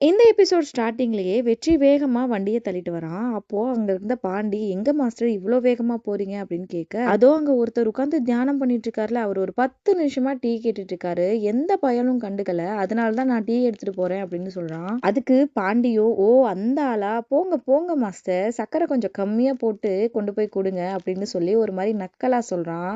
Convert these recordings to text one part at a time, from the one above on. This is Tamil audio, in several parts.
இந்த எபிசோட் ஸ்டார்ட்டிங்லயே வெற்றி வேகமா வண்டிய தள்ளிட்டு வரான். அப்போ அங்க இருந்த பாண்டி, "எங்க மாஸ்டர் இவ்ளோ வேகமா போறீங்க?" அப்படின்னு கேட்க, அதோ அங்க ஒருத்தர் உட்கார்ந்து தியானம் பண்ணிட்டு இருக்காருல, அவர் ஒரு 10 நிமிஷமா டீ கேட்டுட்டு இருக்காரு. எந்த பயனும் கண்டுக்கல. அதனால தான் நான் டீ எடுத்துட்டு போறேன் அப்படின்னு சொல்றான். அதுக்கு பாண்டியோ, "ஓ அந்த ஆளா? போங்க போங்க மாஸ்டர். சர்க்கரை கொஞ்சம் கம்மியா போட்டு கொண்டு போய் கொடுங்க" அப்படின்னு சொல்லி ஒரு மாதிரி நக்கலா சொல்றான்.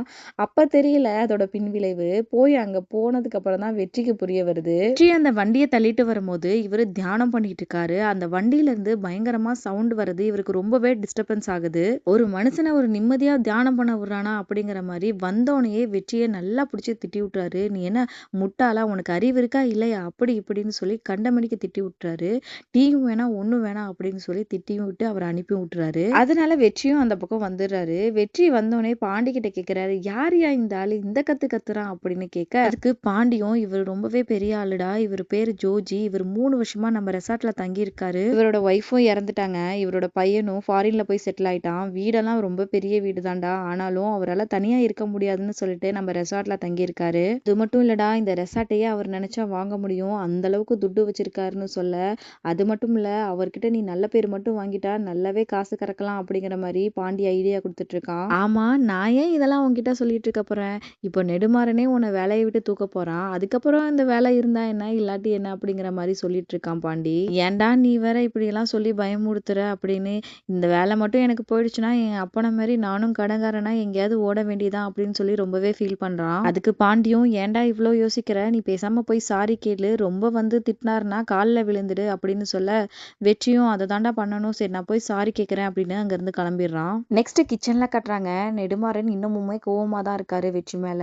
அப்ப தெரியல அதோட பின்விளைவு. போய் அங்க போனதுக்கு அப்புறம் தான் வெற்றிக்கு புரிய வருது. வெற்றி அந்த வண்டிய தள்ளிட்டு வரும்போது இவரு தியானம் பண்ணிட்டு இருக்காரு. அந்த வண்டியில இருந்து பயங்கரமா சவுண்ட் வருது. இவருக்கு ரொம்பவே டிஸ்டர்பன்ஸ் ஆகுது. ஒரு மனுஷனை ஒரு நிம்மதியா தியானம் பண்ண விடுறானா அப்படிங்கிற மாதிரி வந்தோடனே வெற்றியை நல்லா பிடிச்சி திட்டி விட்டுறாரு. "நீ என்ன முட்டாளா? உனக்கு அறிவு இருக்கா இல்லையா?" அப்படி இப்படின்னு சொல்லி கண்டமணிக்கு திட்டி விட்டுறாரு. டீயும் வேணாம் ஒண்ணும் வேணாம் அப்படின்னு சொல்லி திட்டியும் விட்டு அவரை அனுப்பி விட்டுறாரு. அதனால வெற்றியும் அந்த பக்கம் வந்துடுறாரு. வெற்றி வந்தோடனே பாண்டி கிட்ட கேட்கிறாரு, "யாரையா இந்த ஆளு இந்த கத்து கத்துறான்?" அப்படின்னு கேட்க, அதுக்கு பாண்டியும், "இவர் ரொம்பவே பெரிய ஆளுடா. இவர் பேரு ஜோஜி. இவர் 3 வருஷமா நம்ம ரெசார்ட்ல தங்கி இருக்காரு. இவரோட ஒய்ஃபும் இறந்துட்டாங்க. இவரோட பையனும் ஃபாரின்ல போய் செட்டில் ஆயிட்டான். வீடெல்லாம் ரொம்ப பெரிய வீடு தான்டா. ஆனாலும் அவரால் தனியா இருக்க முடியாதுன்னு சொல்லிட்டு நம்ம ரெசார்ட்ல தங்கி இருக்காரு. இது மட்டும் இல்லடா, இந்த ரெசார்ட்டையே அவர் நினைச்சா வாங்க முடியும். அந்த அளவுக்கு துட்டு வச்சிருக்காருன்னு சொல்ல, அது மட்டும் இல்ல, அவர்கிட்ட நீ நல்ல பேர் மட்டும் வாங்கிட்டா நல்லாவே காசு கறக்கலாம்" அப்படிங்கிற மாதிரி பாண்டி ஐடியா கொடுத்துட்டு இருக்கான். "ஆமா, நான் ஏன் இதெல்லாம் உன்கிட்ட சொல்லிட்டு இருக்க போறேன்? இப்போ நெடுமாறனே உன்னை வேலையை விட்டு தூக்க போறான். அதுக்கப்புறம் இந்த வேலை இருந்தா என்ன இல்லாட்டி என்ன அப்படிங்கிற மாதிரி சொல்லிட்டு இருக்கான் பாண்டி. "ஏன்டா நீ வேற இப்படி எல்லாம் சொல்லி பயமுறுத்துற" அப்படின்னு. "இந்த வேலை மட்டும் எனக்கு போயிடுச்சுன்னா என் அப்பனை மாதிரி நானும் கடன்காரனா எங்கேயாவது ஓட வேண்டியதான்" அப்படின்னு சொல்லி ரொம்பவே ஃபீல் பண்றான். அதுக்கு பாண்டியும், "ஏன்டா இவ்வளோ யோசிக்கிற? நீ பேசாம போய் சாரி கேளு. ரொம்ப வந்து திட்டினாருன்னா காலில் விழுந்துடு" அப்படின்னு சொல்ல, வெற்றியும் அதை தாண்டா பண்ணணும், சரி நான் போய் சாரி கேட்கறேன் அப்படின்னு அங்கிருந்து கிளம்பிடுறான். நெக்ஸ்ட் கிச்சன்ல கட்டுறாங்க. நெடுமாறன் இன்னமுமே கோவமா தான் இருக்காரு வெற்றி மேல.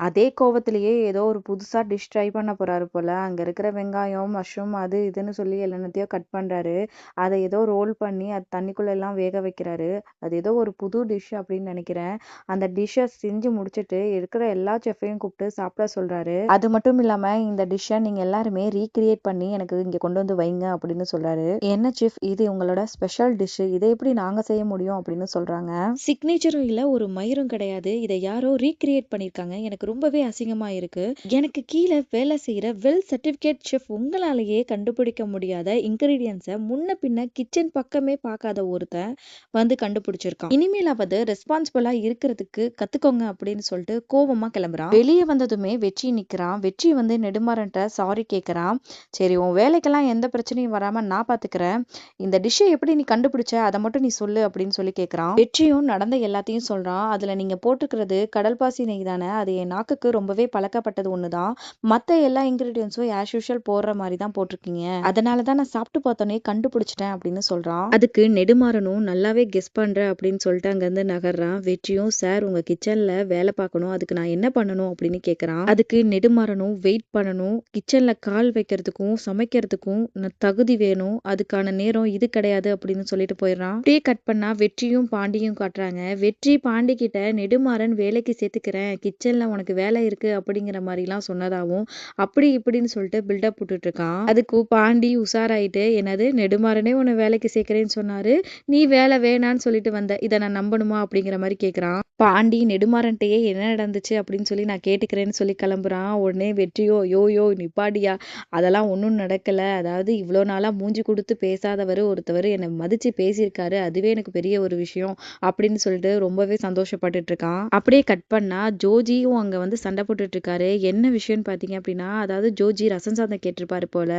அதே கோவத்திலேயே ஏதோ ஒரு புதுசா டிஷ் ட்ரை பண்ண போறாரு போல. அங்க இருக்கிற வெங்காயம், மஷ்ரூம் அது இதுன்னு சொல்லி எல்லாத்தையும் கட் பண்றாரு. அதை ஏதோ ரோல் பண்ணி அது தண்ணிக்குள்ள எல்லாம் வேக வைக்கிறாரு. அது ஏதோ ஒரு புது டிஷ் அப்படின்னு நினைக்கிறேன். அந்த டிஷ்ஷை செஞ்சு முடிச்சுட்டு இருக்கிற எல்லா செஃப்பையும் கூப்பிட்டு சாப்பிட சொல்றாரு. அது மட்டும் இல்லாம இந்த டிஷ்ஷை நீங்க எல்லாருமே ரீக்ரியேட் பண்ணி எனக்கு இங்க கொண்டு வந்து வைங்க அப்படின்னு சொல்றாரு. "என்ன செஃப், இது உங்களோட ஸ்பெஷல் டிஷ், இதை எப்படி நாங்க செய்ய முடியும்?" அப்படின்னு சொல்றாங்க. "சிக்னேச்சரும் இல்ல, ஒரு மயிரும் கிடையாது. இதை யாரோ ரீக்ரியேட் பண்ணிருக்காங்க. எனக்கு ரொம்பவே அசிங்கமா இருக்கு. எனக்கு கீழே வேலை செய்யற வெல் சர்டிபிகேட் செஃப் உங்களாலேயே கண்டுபிடிக்க முடியாத இன்கிரீடியன்ஸை முன்ன பின்ன கிச்சன் பக்கமே பார்க்காத ஒருத்தன் வந்து கண்டுபிடிச்சிருக்கான். இனிமேலாவது ரெஸ்பான்சிபிளா இருக்கிறதுக்கு கத்துக்கோங்க" அப்படின்னு சொல்லிட்டு கோவமா கிளம்புறான். வெளியே வந்ததுமே வெற்றி நிக்கிறான். வெற்றி வந்து நெடுமாறன்ட்ட சாரி கேட்கறான். "சரி, உன் வேலைக்கெல்லாம் எந்த பிரச்சனையும் வராம நான் பாத்துக்கிறேன். இந்த டிஷ்ஷை எப்படி நீ கண்டுபிடிச்ச அதை மட்டும் நீ சொல்லு" அப்படின்னு சொல்லி கேட்கறான். வெற்றியும் நடந்த எல்லாத்தையும் சொல்றான். "அதுல நீங்க போட்டுக்கிறது கடல்பாசி நெய் தானே? அது என் நாக்குக்கு ரொம்பவே பழக்கப்பட்டது ஒண்ணுதான். மத்த எல்லா இன்கிரீடியன்ஸும் ஆஸ் யூஷுவல் போடுற மாதிரி தான் போட்டிருக்கீங்க. அதனாலதான் நான் சாப்பிட்டு பார்த்தோன்னே கண்டுபிடிச்சிட்டேன்" அப்படின்னு சொல்றான். அதுக்கு நெடுமாறனும், "நல்லாவே கெஸ் பண்ற" அப்படின்னு சொல்லிட்டு அங்கிருந்து நகர்றான். வெற்றியும், "சார், உங்க கிச்சன்ல வேலை பார்க்கணும். அதுக்கு நான் என்ன பண்ணணும்?" அப்படின்னு கேட்கறான். அதுக்கு நெடுமாறனும், "வெயிட் பண்ணணும். கிச்சன்ல கால் வைக்கிறதுக்கும் சமைக்கிறதுக்கும் தகுதி வேணும். அதுக்கான நேரம் இது கிடையாது" அப்படின்னு சொல்லிட்டு போயிடுறான். அப்படியே கட் பண்ணா வெற்றியும் பாண்டியும் காட்டுறாங்க. வெற்றி பாண்டி கிட்ட, "நெடுமாறன் வேலைக்கு சேர்த்துக்கிறேன், கிச்சன்ல உனக்கு வேலை இருக்கு" அப்படிங்கிற மாதிரி எல்லாம் சொன்னதாவும் அப்படி இப்படின்னு சொல்லிட்டு பில்டப் போட்டுட்டு இருக்கான். அதுக்கு பாண்டி உஷாராயிட்டு, "என்னது, நெடுமாறனே உன்னை வேலைக்கு சேர்க்கிறேன்னு சொன்னாரு, நீ வேலை வேணான்னு சொல்லிட்டு வந்த, இதை நான் நம்பணுமா?" அப்படிங்கிற மாதிரி கேட்கறான். பாண்டி நெடுமாறன்ட்டையே என்ன நடந்துச்சு அப்படின்னு சொல்லி நான் கேட்டுக்கிறேன்னு சொல்லி கிளம்புறான். உடனே வெற்றியோ, "யோ நிப்பாடியா, அதெல்லாம் ஒன்றும் நடக்கல. அதாவது இவ்வளோ நாளா மூஞ்சி கொடுத்து பேசாதவர் ஒருத்தவர் என்னை மதிச்சு பேசியிருக்காரு, அதுவே எனக்கு பெரிய ஒரு விஷயம்" அப்படின்னு சொல்லிட்டு ரொம்பவே சந்தோஷப்பட்டுட்டு இருக்கான். அப்படியே கட் பண்ணா ஜோஜியும் அங்க வந்து சண்டை போட்டுட்டு இருக்காரு. என்ன விஷயம்னு பாத்தீங்க அப்படின்னா, அதாவது ஜோஜி ரசம் சாதம் கேட்டிருப்பாரு போல.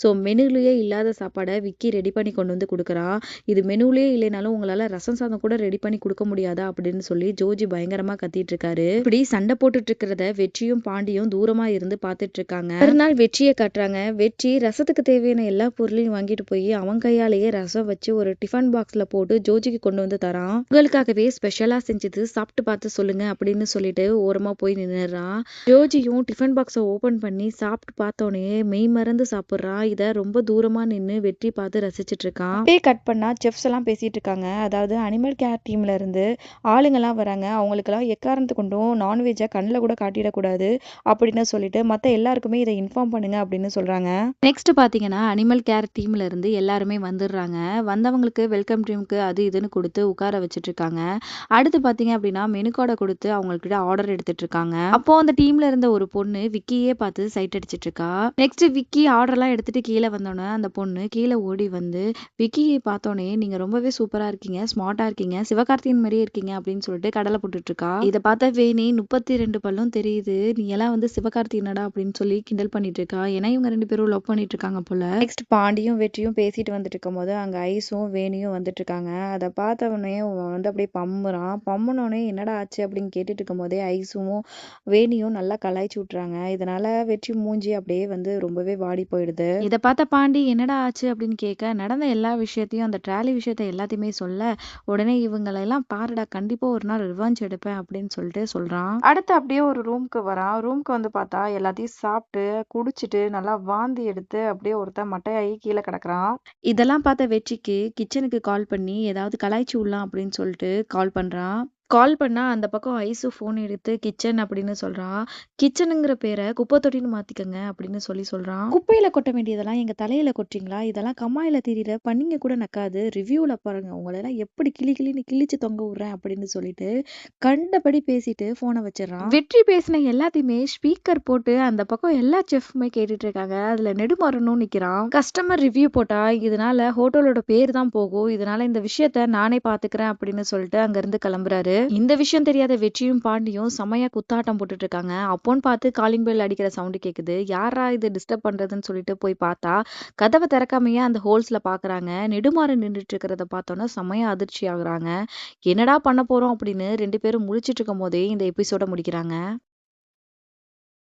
ஸோ மெனுலயே இல்லாத சாப்பாடை விக்கி ரெடி பண்ணி கொண்டு வந்து கொடுக்குறான். "இது மெனுலயே இல்லைனாலும் உங்களால ரசம் சாதம் கூட ரெடி பண்ணி கொடுக்க முடியாதா?" அப்படின்னு சொல்லி ஜோஜி பயங்கரமா கத்திட்டு இருக்காரு. இப்படி சண்டை போட்டுட்டு இருக்கிறத வெற்றியும் பாண்டியும் தூரமா இருந்து பார்த்துட்டு இருக்காங்க. ஒரு நாள் வெற்றியை காட்டுறாங்க. வெற்றி ரசத்துக்கு தேவையான எல்லா பொருளையும் வாங்கிட்டு போய் அவன் கையாலேயே ரசம் வச்சு ஒரு டிஃபன் பாக்ஸ்ல போட்டு ஜோஜிக்கு கொண்டு வந்து தரான். "உங்களுக்காகவே ஸ்பெஷலா செஞ்சது, சாப்பிட்டு பார்த்து சொல்லுங்க" அப்படின்னு சொல்லிட்டு ஓரமா போய் நின்னுறான். ஜோஜியும் டிஃபன் பாக்ஸை ஓபன் பண்ணி சாப்பிட்டு பார்த்தோன்னே மெய் மறந்து சாப்பிட்றான். இதை ரொம்ப தூரமா நின்று வெற்றி பார்த்து ரசிச்சிட்டு இருக்கான். அப்படியே கட் பண்ணா செஃப்ஸ் எல்லாம் பேசிட்டு இருக்காங்க. அதாவது அனிமல் கேர் டீம்ல இருந்து ஆளுங்கெல்லாம் வராங்க. சொல்றாங்க, அவங்களுக்கெல்லாம் எக்காரணத்தை கொண்டும் நான்வெஜ்ஜை கண்ணில் கூட காட்டிடக்கூடாது அப்படின்னு சொல்லிட்டு மற்ற எல்லாருக்குமே இதை இன்ஃபார்ம் பண்ணுங்க அப்படின்னு சொல்றாங்க. நெக்ஸ்ட் பார்த்தீங்கன்னா அனிமல் கேர் டீம்ல இருந்து எல்லாருமே வந்துடுறாங்க. வந்தவங்களுக்கு வெல்கம் ட்ரிங்க் அது இதுன்னு கொடுத்து உட்கார வச்சுட்டு இருக்காங்க. அடுத்து பார்த்தீங்க அப்படின்னா மெனு கார்டை கொடுத்து அவங்கக்கிட்ட ஆர்டர் எடுத்துட்டு இருக்காங்க. அப்போ அந்த டீம்ல இருந்த ஒரு பொண்ணு விக்கியே பார்த்து சைட் அடிச்சிட்டு இருக்கா. நெக்ஸ்ட் விக்கி ஆர்டர்லாம் எடுத்துட்டு கீழே வந்தோன்னே அந்த பொண்ணு கீழே ஓடி வந்து விக்கியை பார்த்தோன்னே நீங்க ரொம்பவே சூப்பரா இருக்கீங்க, ஸ்மார்ட்டா இருக்கீங்க, சிவகார்த்திகேயன் மாதிரியே இருக்கீங்க அப்படின்னு சொல்லிட்டு கடலை போட்டுட்டு இருக்கா. இதை பார்த்த வேணி 32 பல்லும் தெரியுது, நீ எல்லாம் வந்து சிவகார்த்திகேயனடா அப்படின்னு சொல்லி கிண்டல் பண்ணிட்டு இருக்கா. ஏன்னா இவங்க 2 பேரும் லவ் பண்ணிட்டு இருக்காங்க போல. நெக்ஸ்ட் பாண்டியும் வெற்றியும் பேசிட்டு வந்துட்டு இருக்கும் போது அங்க ஐஸும் வேணியும் வந்துட்டு இருக்காங்க. அதை பார்த்தவொடனே வந்து அப்படியே பம்முறான். பம்முனோடனே என்னடா ஆச்சு அப்படின்னு கேட்டுட்டு இருக்கும் போதே ஐஸும் வேணியும் நல்லா கலாய்ச்சி விட்டுறாங்க. இதனால வெற்றி மூஞ்சி அப்படியே வந்து ரொம்பவே வாடி போயிடுது. இதை பார்த்த பாண்டி என்னடா ஆச்சு அப்படின்னு கேட்க நடந்த எல்லா விஷயத்தையும் அந்த ட்ராலி விஷயத்த எல்லாத்தையுமே சொல்ல உடனே இவங்களெல்லாம் பாருடா கண்டிப்பா ஒரு நாள் ரிவெஞ்ச் எடுப்பேன் அப்படின்னு சொல்லிட்டு சொல்றான். அடுத்து அப்படியே ஒரு ரூம்க்கு வரான். ரூம்க்கு வந்து பார்த்தா எல்லாத்தையும் சாப்பிட்டு குடிச்சிட்டு நல்லா வாந்தி எடுத்து அப்படியே ஒருத்தன் மட்டையாகி கீழே கிடக்குறான். இதெல்லாம் பார்த்த வெற்றிக்கு கிச்சனுக்கு கால் பண்ணி ஏதாவது கலாய்ச்சி விடலாம் அப்படின்னு சொல்லிட்டு கால் பண்றான். கால் பண்ணா அந்த பக்கம் ஐஸு ஃபோன் எடுத்து கிச்சன் அப்படின்னு சொல்றான். கிச்சனுங்கிற பேரை குப்பை தொட்டின்னு மாத்திக்கங்க அப்படின்னு சொல்றான். குப்பையில கொட்ட வேண்டியதெல்லாம் எங்க தலையில கொட்டுறீங்களா? இதெல்லாம் கம்மாயில திரியிற பன்னிங்க கூட நக்காது. ரிவ்யூல பாருங்க உங்களெல்லாம் எப்படி கிளி கிளின்னு கிழிச்சு தொங்க விடுறேன் அப்படின்னு சொல்லிட்டு கண்டபடி பேசிட்டு போனை வச்சிடறான். வெற்றி பேசின எல்லாத்தையுமே ஸ்பீக்கர் போட்டு அந்த பக்கம் எல்லா செஃப்மே கேட்டுட்டு இருக்காங்க. அதுல நெடுமாறனும் நிக்கிறான். கஸ்டமர் ரிவ்யூ போட்டா இதனால ஹோட்டலோட பேர் தான் போகும், இதனால இந்த விஷயத்த நானே பாத்துக்கிறேன் அப்படின்னு சொல்லிட்டு அங்க இருந்து கிளம்புறாரு. இந்த விஷயம் தெரியாத வெற்றியும் பாண்டியும் செமையா குத்தாட்டம் போட்டுட்டு இருக்காங்க. அப்போன்னு பார்த்து காலிங் பெல் அடிக்கிற சவுண்டு கேக்குது. யாரா இது டிஸ்டர்ப் பண்றதுன்னு சொல்லிட்டு போய் பார்த்தா கதவை திறக்காமையே அந்த ஹோல்ஸ்ல பாக்குறாங்க. நெடுமாறன் நின்றுட்டு இருக்கிறத பார்த்தோன்னா செமையா அதிர்ச்சி ஆகுறாங்க. என்னடா பண்ண போறோம் அப்படின்னு 2 பேரும் முழிச்சிட்டு இருக்கும் போதே இந்த எபிசோட முடிக்கிறாங்க.